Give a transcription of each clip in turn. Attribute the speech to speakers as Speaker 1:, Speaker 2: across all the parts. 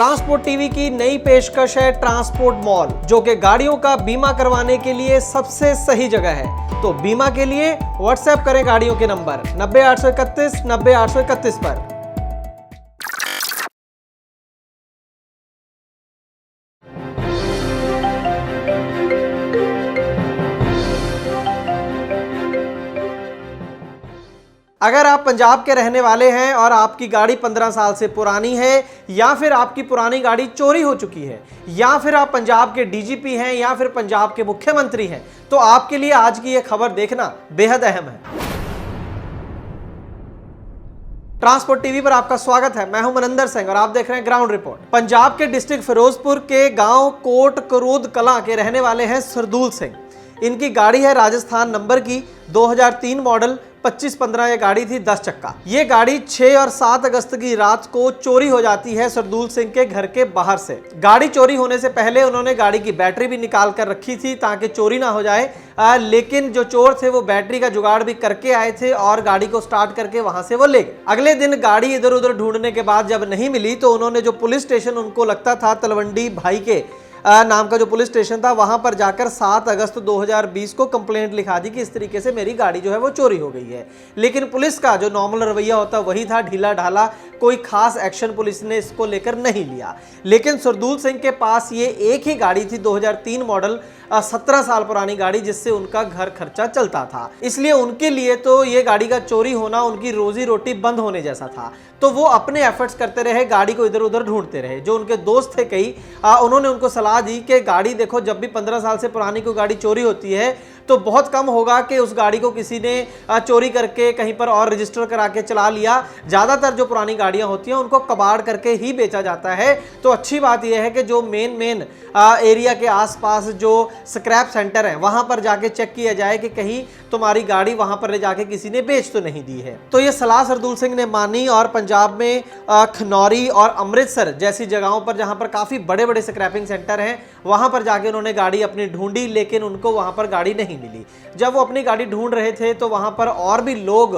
Speaker 1: Transport TV की नई पेशकश है ट्रांसपोर्ट मॉल, जो कि गाड़ियों का बीमा करवाने के लिए सबसे सही जगह है। तो बीमा के लिए व्हाट्सएप करें गाड़ियों के नंबर 90 831 90 831 पर। अगर आप पंजाब के रहने वाले हैं और आपकी गाड़ी 15 साल से पुरानी है, या फिर आपकी पुरानी गाड़ी चोरी हो चुकी है, या फिर आप पंजाब के डीजीपी हैं, या फिर पंजाब के मुख्यमंत्री हैं, तो आपके लिए आज की यह खबर देखना बेहद अहम है। ट्रांसपोर्ट टीवी पर आपका स्वागत है। मैं हूं मनिंदर सिंह और आप देख रहे हैं ग्राउंड रिपोर्ट। पंजाब के डिस्ट्रिक्ट फिरोजपुर के गांव कोट करूद कलां के रहने वाले हैं सरदूल सिंह। इनकी गाड़ी है राजस्थान नंबर की 2003 मॉडल 2515 ये गाड़ी थी 10 चक्का। ये गाड़ी 6 और 7 अगस्त की रात को चोरी हो जाती है सरदूल सिंह के घर के बाहर से। गाड़ी चोरी होने से पहले उन्होंने गाड़ी की बैटरी भी निकाल कर रखी थी ताकि चोरी ना हो जाए, लेकिन जो चोर थे वो बैटरी का जुगाड़ भी करके आए थे और गाड़ी को स्टार्ट करके वहां से वो ले गए। अगले दिन गाड़ी इधर उधर ढूंढने के बाद जब नहीं मिली तो उन्होंने जो पुलिस स्टेशन उनको लगता था तलवंडी भाई के नाम का जो पुलिस स्टेशन था, वहां पर जाकर 7 अगस्त 2020 को कंप्लेंट लिखा दी कि इस तरीके से मेरी गाड़ी जो है वो चोरी हो गई है। लेकिन पुलिस का जो नॉर्मल रवैया होता वही था, ढीला ढाला, कोई खास एक्शन पुलिस ने इसको लेकर नहीं लिया। लेकिन सरदूल सिंह के पास ये एक ही गाड़ी थी 2003 मॉडल 17 साल पुरानी गाड़ी, जिससे उनका घर खर्चा चलता था। इसलिए उनके लिए तो ये गाड़ी का चोरी होना उनकी रोजी रोटी बंद होने जैसा था। तो वो अपने एफर्ट्स करते रहे, गाड़ी को इधर उधर ढूंढते रहे। जो उनके दोस्त थे कई, उन्होंने उनको सलाह दी कि गाड़ी देखो, जब भी 15 साल से पुरानी कोई गाड़ी चोरी होती है तो बहुत कम होगा कि उस गाड़ी को किसी ने चोरी करके कहीं पर और रजिस्टर करा के चला लिया। ज्यादातर जो पुरानी गाड़ियां होती हैं उनको कबाड़ करके ही बेचा जाता है। तो अच्छी बात यह है कि जो मेन एरिया के आसपास जो स्क्रैप सेंटर है वहां पर जाके चेक किया जाए कि कहीं तुम्हारी गाड़ी वहां पर ले जाके किसी ने बेच तो नहीं दी है। तो ये सलाह सरदूल सिंह ने मानी और पंजाब में खनौरी और अमृतसर जैसी जगहों पर, जहां पर काफी बड़े बड़े स्क्रैपिंग सेंटर हैं, वहां पर जाके उन्होंने गाड़ी अपनी ढूंढी, लेकिन उनको वहां पर गाड़ी नहीं मिली। जब वो अपनी गाड़ी ढूंढ रहे थे तो वहां पर और भी लोग,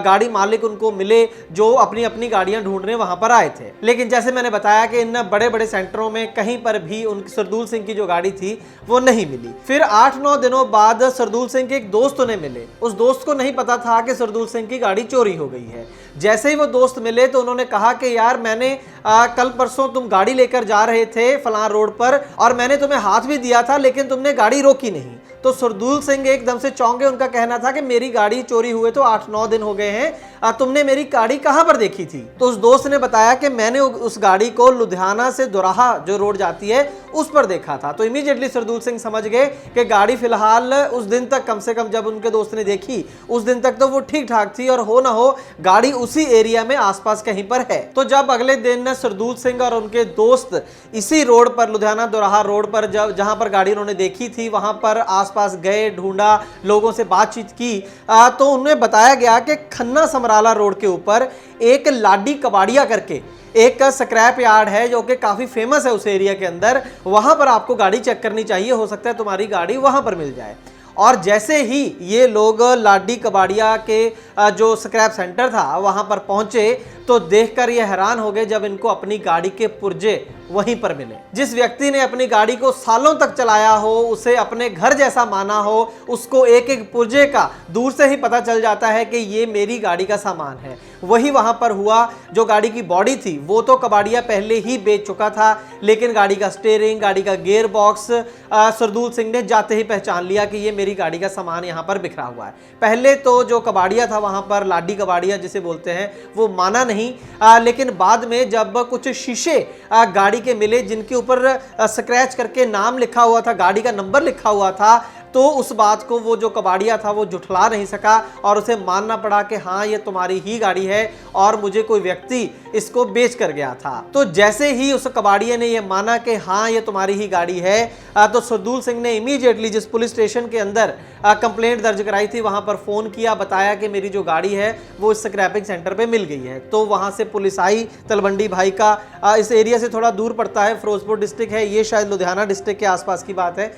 Speaker 1: गाड़ी मालिक उनको मिले जो अपनी अपनी गाड़ियां ढूंढने वहां पर आए थे। लेकिन जैसे मैंने बताया कि इन बड़े बड़े सेंटरों में कहीं पर भी उनकी सरदूल सिंह की जो गाड़ी थी वो नहीं मिली। फिर 8-9 दिनों बाद सरदूल सिंह के एक दोस्त उन्हें मिले। उस दोस्त को नहीं पता था कि सरदूल सिंह की गाड़ी चोरी हो गई है। जैसे ही वो दोस्त मिले तो उन्होंने कहा कि यार, मैंने कल परसों तुम गाड़ी लेकर जा रहे थे फलां रोड पर और मैंने तुम्हें हाथ भी दिया था, लेकिन तुमने गाड़ी रोकी नहीं। तो सरदूल सिंह एकदम से चौंक गए। उनका कहना था कि मेरी गाड़ी चोरी हुए तो 8-9 दिन हो गए हैं, तुमने मेरी गाड़ी कहां पर देखी थी? तो उस दोस्त ने बताया कि मैंने उस गाड़ी को लुधियाना से दोराहा जो रोड जाती है उस पर देखा था। तो इमीडिएटली सरदूल सिंह समझ गए कि गाड़ी फिलहाल उस दिन तक, कम से कम जब उनके दोस्त ने देखी उस दिन तक तो वो ठीक ठाक थी और हो ना हो गाड़ी उसी एरिया में आसपास कहीं पर है। तो जब अगले दिन सरदूल सिंह और उनके दोस्त इसी रोड पर, लुधियाना दोराहा रोड पर, जहां पर गाड़ी उन्होंने देखी थी वहां पर आसपास गए, ढूंढा, लोगों से बातचीत की, तो उन्हें बताया गया कि खन्ना समराला रोड के ऊपर एक लाडी कबाड़िया करके एक स्क्रैप यार्ड है जो कि काफी फेमस है उस एरिया के अंदर। वहां पर आपको गाड़ी चेक करनी चाहिए, हो सकता है तुम्हारी गाड़ी वहां पर मिल जाए। और जैसे ही ये लोग लाडी कबाड़िया के जो स्क्रैप सेंटर था वहां पर पहुंचे तो देखकर ये हैरान हो गए जब इनको अपनी गाड़ी के पुर्जे वहीं पर मिले। जिस व्यक्ति ने अपनी गाड़ी को सालों तक चलाया हो, उसे अपने घर जैसा माना हो, उसको एक एक पुर्जे का दूर से ही पता चल जाता है कि ये मेरी गाड़ी का सामान है। वही वहां पर हुआ। जो गाड़ी की बॉडी थी वो तो कबाड़िया पहले ही बेच चुका था, लेकिन गाड़ी का स्टीयरिंग, गाड़ी का गियर बॉक्स सरदूल सिंह ने जाते ही पहचान लिया कि ये मेरी गाड़ी का सामान यहाँ पर बिखरा हुआ है। पहले तो जो कबाड़िया था वहां पर, लाडी कबाड़िया जिसे बोलते हैं, वो माना नहीं, लेकिन बाद में जब कुछ शीशे गाड़ी के मिले जिनके ऊपर स्क्रैच करके नाम लिखा हुआ था, गाड़ी का नंबर लिखा हुआ था, तो उस बात को वो जो कबाड़िया था वो झुठला नहीं सका और उसे मानना पड़ा कि हाँ, ये तुम्हारी ही गाड़ी है और मुझे कोई व्यक्ति इसको बेच कर गया था। तो जैसे ही उस कबाड़िया ने ये माना कि हाँ, ये तुम्हारी ही गाड़ी है, तो सरदूल सिंह ने इमीडिएटली जिस पुलिस स्टेशन के अंदर कंप्लेंट दर्ज कराई थी वहां पर फोन किया, बताया कि मेरी जो गाड़ी है वो इस स्क्रैपिंग सेंटर पे मिल गई है। तो वहां से पुलिस आई। तलवंडी भाई का इस एरिया से थोड़ा दूर पड़ता है, फिरोजपुर डिस्ट्रिक्ट है, ये शायद लुधियाना डिस्ट्रिक्ट के आसपास की बात है।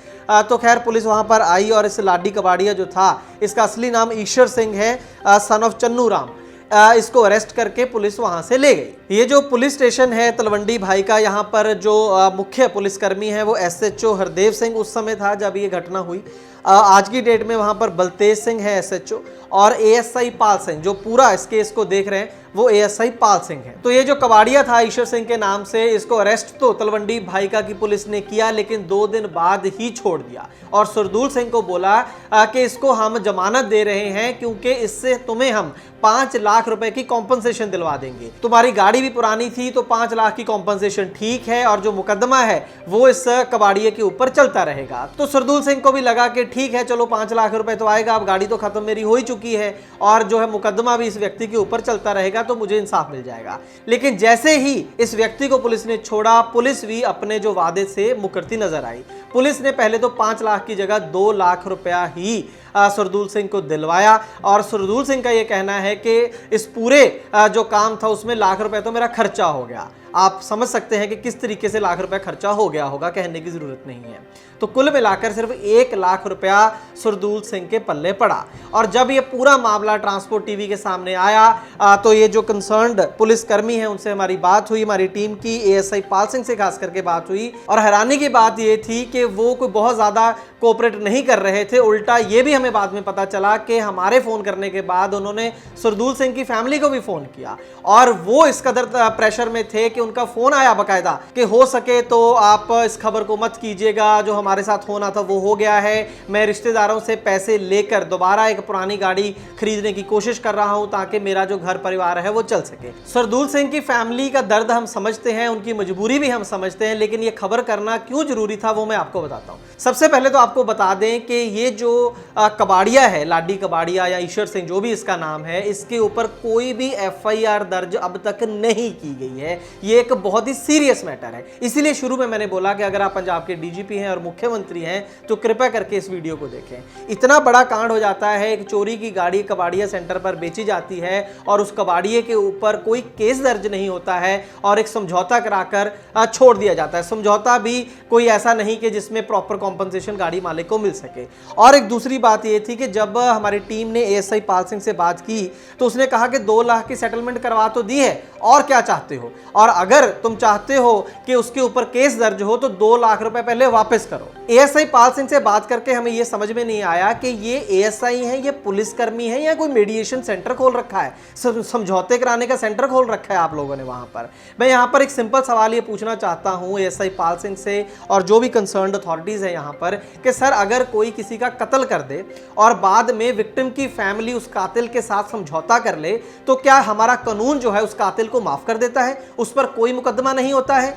Speaker 1: तो खैर पुलिस वहां पर आई और इस लाडी कबाड़िया जो था, इसका असली नाम ईश्वर सिंह है, सन ऑफ चन्नू राम। इसको अरेस्ट करके पुलिस वहां से ले गई। ये जो पुलिस स्टेशन है तलवंडी भाई का, यहाँ पर जो मुख्य पुलिसकर्मी है वो SHO हरदेव सिंह उस समय था जब ये घटना हुई। आज की डेट में वहां पर बलतेज सिंह है SHO, और ASI पाल सिंह जो पूरा इस केस को देख रहे हैं वो ASI पाल सिंह है। तो ये जो कबाड़िया था ईश्वर सिंह के नाम से, इसको अरेस्ट तो तलवंडी भाईका की पुलिस ने किया, लेकिन 2 दिन बाद ही छोड़ दिया और सुरदूल सिंह को बोला कि इसको हम जमानत दे रहे हैं क्योंकि इससे तुम्हें हम 5 लाख रुपए की कॉम्पनसेशन दिलवा देंगे। तुम्हारी गाड़ी भी पुरानी थी तो 5 लाख की कॉम्पनसेशन ठीक है, और जो मुकदमा है वो इस कबाड़िए के ऊपर चलता रहेगा। तो सुरदूल सिंह को भी लगा कि ठीक है, चलो 5 लाख रुपए तो आएगा, अब गाड़ी तो खत्म मेरी हो ही चुकी है और जो है मुकदमा भी इस व्यक्ति के ऊपर चलता रहेगा तो मुझे इंसाफ मिल जाएगा। लेकिन जैसे ही इस व्यक्ति को पुलिस ने छोड़ा, पुलिस भी अपने जो वादे से मुकरती नजर आई। पुलिस ने पहले तो 5 लाख की जगह 2 लाख रुपया ही सुरदूल सिंह को दिलवाया, और सुरदूल सिंह का यह कहना है कि इस पूरे जो काम था उसमें लाख रुपए तो मेरा खर्चा हो गया। आप समझ सकते हैं कि किस तरीके से लाख रुपया खर्चा हो गया होगा, कहने की जरूरत नहीं है। तो कुल मिलाकर सिर्फ 1 लाख रुपया सुरदूल सिंह के पल्ले पड़ा। और जब ये पूरा मामला ट्रांसपोर्ट टीवी के सामने आया तो ये जो कंसर्न्ड पुलिसकर्मी है उनसे हमारी बात हुई, हमारी टीम की ASI पाल सिंह से खास करके बात हुई, और हैरानी की बात ये थी कि वो कोई बहुत ज्यादा कोऑपरेट नहीं कर रहे थे। उल्टा ये भी हमें बाद में पता चला कि हमारे फोन करने के बाद उन्होंने सुरदूल सिंह की फैमिली को भी फोन किया, और वो इस कदर प्रेशर में थे कि उनका फोन आया बकायदा कि हो सके तो आप इस खबर को मत कीजिएगा, जो हमारे साथ होना था वो हो गया है, मैं रिश्तेदारों से पैसे लेकर दोबारा एक पुरानी गाड़ी खरीदने की कोशिश कर रहा हूं ताकि मेरा जो घर परिवार है वो चल सके। सुरदूल सिंह की फैमिली का दर्द हम समझते हैं, उनकी मजबूरी भी हम समझते हैं, लेकिन ये खबर करना क्यों जरूरी था वो मैं आपको बताता हूं। सबसे पहले तो आपको बता दें कि ये जो कबाड़िया है, लाडी कबाड़िया या ईश्वर सिंह जो भी इसका नाम है, इसके ऊपर कोई भी FIR दर्ज अब तक नहीं की गई है। ये एक बहुत ही सीरियस मैटर है, इसीलिए शुरू में मैंने बोला कि अगर आप पंजाब के DGP हैं और मुख्यमंत्री हैं तो कृपया करके इस वीडियो को देखें। इतना बड़ा कांड हो जाता है, एक चोरी की गाड़ी कबाड़िया सेंटर पर बेची जाती है और उस कबाड़िए के ऊपर कोई केस दर्ज नहीं होता है और एक समझौता कराकर छोड़ दिया जाता है। समझौता भी कोई ऐसा नहीं कि जिसमें प्रॉपर कॉम्पनसेशन गाड़ी मालिक को मिल सके। और एक दूसरी बात यह थी कि जब हमारी टीम ने ASI पाल सिंह से बात की तो उसने कहा कि 2 लाख की सेटलमेंट करवा तो दी है, और क्या चाहते हो, और अगर तुम चाहते हो कि उसके ऊपर केस दर्ज हो तो 2 लाख रुपए पहले वापस करो। ASI पाल सिंह से बात करके हमें यह समझ में नहीं आया कि ये ASI है, ये पुलिसकर्मी है, या कोई मीडिएशन सेंटर खोल रखा है, समझौते कराने का सेंटर खोल रखा है आप लोगों ने वहां पर। मैं यहां पर एक सिंपल सवाल ये पूछना चाहता हूं ASI पाल सिंह से और जो भी कंसर्न्ड अथॉरिटीज है यहां पर कि सर, अगर कोई किसी का कत्ल कर दे और बाद में विक्टिम की फैमिली उस कातिल के साथ समझौता कर ले तो क्या हमारा कानून जो है उस कातिल को माफ कर देता है, उस पर कोई मुकदमा नहीं होता है?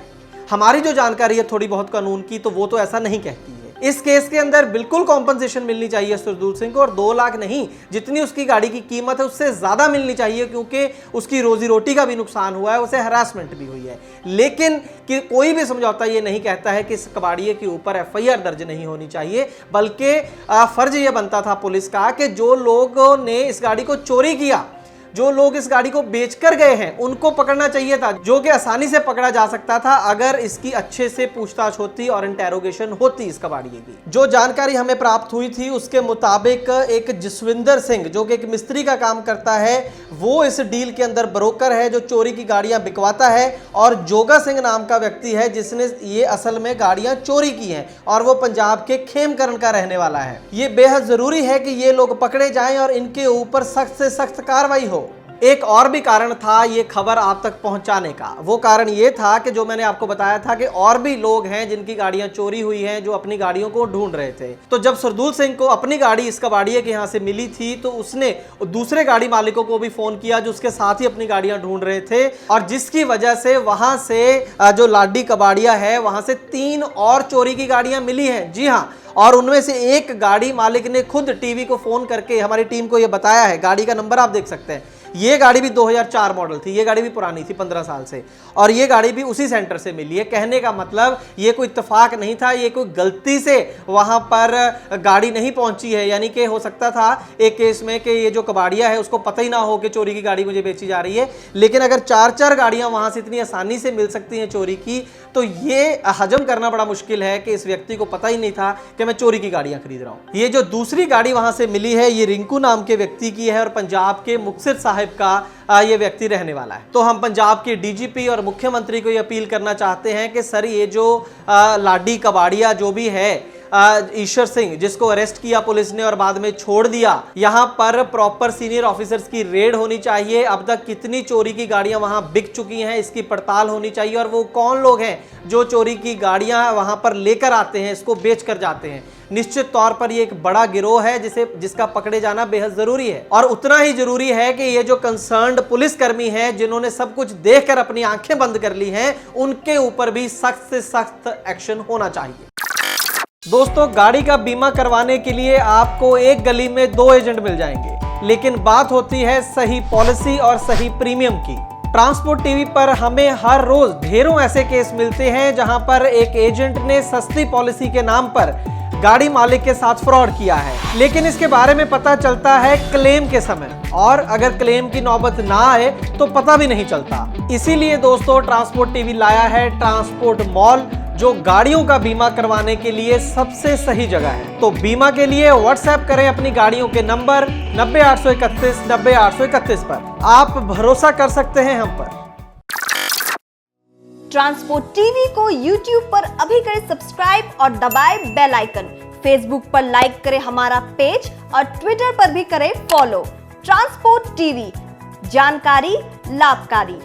Speaker 1: हमारी जो जानकारी है थोड़ी बहुत कानून की, तो वो तो ऐसा नहीं कहती है। इस केस के अंदर बिल्कुल कॉम्पनसेशन मिलनी चाहिए सुरदूल सिंह को, और 2 लाख नहीं, जितनी उसकी गाड़ी की कीमत है उससे ज्यादा मिलनी चाहिए, क्योंकि उसकी रोजी रोटी का भी नुकसान हुआ है, उसे हरासमेंट भी हुई है। लेकिन कि कोई भी समझौता ये नहीं कहता है कि इस कबाड़िए के ऊपर FIR दर्ज नहीं होनी चाहिए, बल्कि फर्ज ये बनता था पुलिस का कि जो लोगों ने इस गाड़ी को चोरी किया, जो लोग इस गाड़ी को बेचकर गए हैं, उनको पकड़ना चाहिए था, जो कि आसानी से पकड़ा जा सकता था अगर इसकी अच्छे से पूछताछ होती और इंटेरोगेशन होती इस कबाड़िए की। जो जानकारी हमें प्राप्त हुई थी उसके मुताबिक एक जसविंदर सिंह जो कि एक मिस्त्री का काम करता है, वो इस डील के अंदर ब्रोकर है जो चोरी की गाड़ियां बिकवाता है, और जोगा सिंह नाम का व्यक्ति है जिसने ये असल में गाड़ियां चोरी की हैं और वो पंजाब के खेमकरण का रहने वाला है। ये बेहद जरूरी है कि ये लोग पकड़े जाएं और इनके ऊपर सख्त से सख्त कार्रवाई हो। एक और भी कारण था ये खबर आप तक पहुंचाने का। वो कारण ये था कि जो मैंने आपको बताया था कि और भी लोग हैं जिनकी गाड़ियां चोरी हुई हैं, जो अपनी गाड़ियों को ढूंढ रहे थे। तो जब सुरदूल सिंह को अपनी गाड़ी इस कबाड़िए के यहाँ से मिली थी तो उसने दूसरे गाड़ी मालिकों को भी फोन किया जो उसके साथ ही अपनी गाड़ियां ढूंढ रहे थे, और जिसकी वजह से वहां से जो लाडी कबाड़िया है वहां से 3 और चोरी की गाड़ियां मिली हैं। जी हाँ, और उनमें से एक गाड़ी मालिक ने खुद टीवी को फोन करके हमारी टीम को यह बताया है। गाड़ी का नंबर आप देख सकते हैं। ये गाड़ी भी 2004 मॉडल थी, ये गाड़ी भी पुरानी थी 15 साल से, और ये गाड़ी भी उसी सेंटर से मिली है। कहने का मतलब ये कोई इत्तेफाक नहीं था, ये कोई गलती से वहां पर गाड़ी नहीं पहुंची है। यानी कि हो सकता था एक केस में कि ये जो कबाड़िया है उसको पता ही ना हो कि चोरी की गाड़ी मुझे बेची जा रही है, लेकिन अगर 4-4 गाड़ियां वहां से इतनी आसानी से मिल सकती हैं चोरी की, तो ये हजम करना बड़ा मुश्किल है कि इस व्यक्ति को पता ही नहीं था कि मैं चोरी की गाड़ियां खरीद रहा हूं। ये जो दूसरी गाड़ी वहां से मिली है, ये रिंकू नाम के व्यक्ति की है और पंजाब के मुक्तसर साहिब का ये व्यक्ति रहने वाला है। तो हम पंजाब के डीजीपी और मुख्यमंत्री को ये अपील करना चाहते हैं कि सर, ये जो लाडी कबाड़िया जो भी है ईश्वर सिंह, जिसको अरेस्ट किया पुलिस ने और बाद में छोड़ दिया, यहां पर प्रॉपर सीनियर ऑफिसर्स की रेड होनी चाहिए। अब तक कितनी चोरी की गाड़ियां वहां बिक चुकी हैं, इसकी पड़ताल होनी चाहिए। और वो कौन लोग हैं जो चोरी की गाड़ियां वहां पर लेकर आते हैं, इसको बेच कर जाते हैं। निश्चित तौर पर ये एक बड़ा गिरोह है जिसका पकड़े जाना बेहद जरूरी है। और उतना ही जरूरी है कि ये जो कंसर्न्ड पुलिसकर्मी हैं, जिन्होंने सब कुछ देखकर अपनी आंखें बंद कर ली हैं, उनके ऊपर भी सख्त से सख्त एक्शन होना चाहिए। दोस्तों, गाड़ी का बीमा करवाने के लिए आपको एक गली में 2 एजेंट मिल जाएंगे, लेकिन बात होती है सही पॉलिसी और सही प्रीमियम की। ट्रांसपोर्ट टीवी पर हमें हर रोज ढेरों ऐसे केस मिलते हैं जहां पर एक एजेंट ने सस्ती पॉलिसी के नाम पर गाड़ी मालिक के साथ फ्रॉड किया है, लेकिन इसके बारे में पता चलता है क्लेम के समय, और अगर क्लेम की नौबत ना आए तो पता भी नहीं चलता। इसीलिए दोस्तों, ट्रांसपोर्ट टीवी लाया है ट्रांसपोर्ट मॉल, जो गाड़ियों का बीमा करवाने के लिए सबसे सही जगह है। तो बीमा के लिए व्हाट्सएप करें अपनी गाड़ियों के नंबर 90 831 90 831 पर। आप भरोसा कर सकते हैं हम पर।
Speaker 2: ट्रांसपोर्ट टीवी को YouTube पर अभी करें सब्सक्राइब और दबाएं बेल आइकन। फेसबुक पर लाइक करें हमारा पेज और ट्विटर पर भी करें फॉलो। ट्रांसपोर्ट टीवी, जानकारी लाभकारी।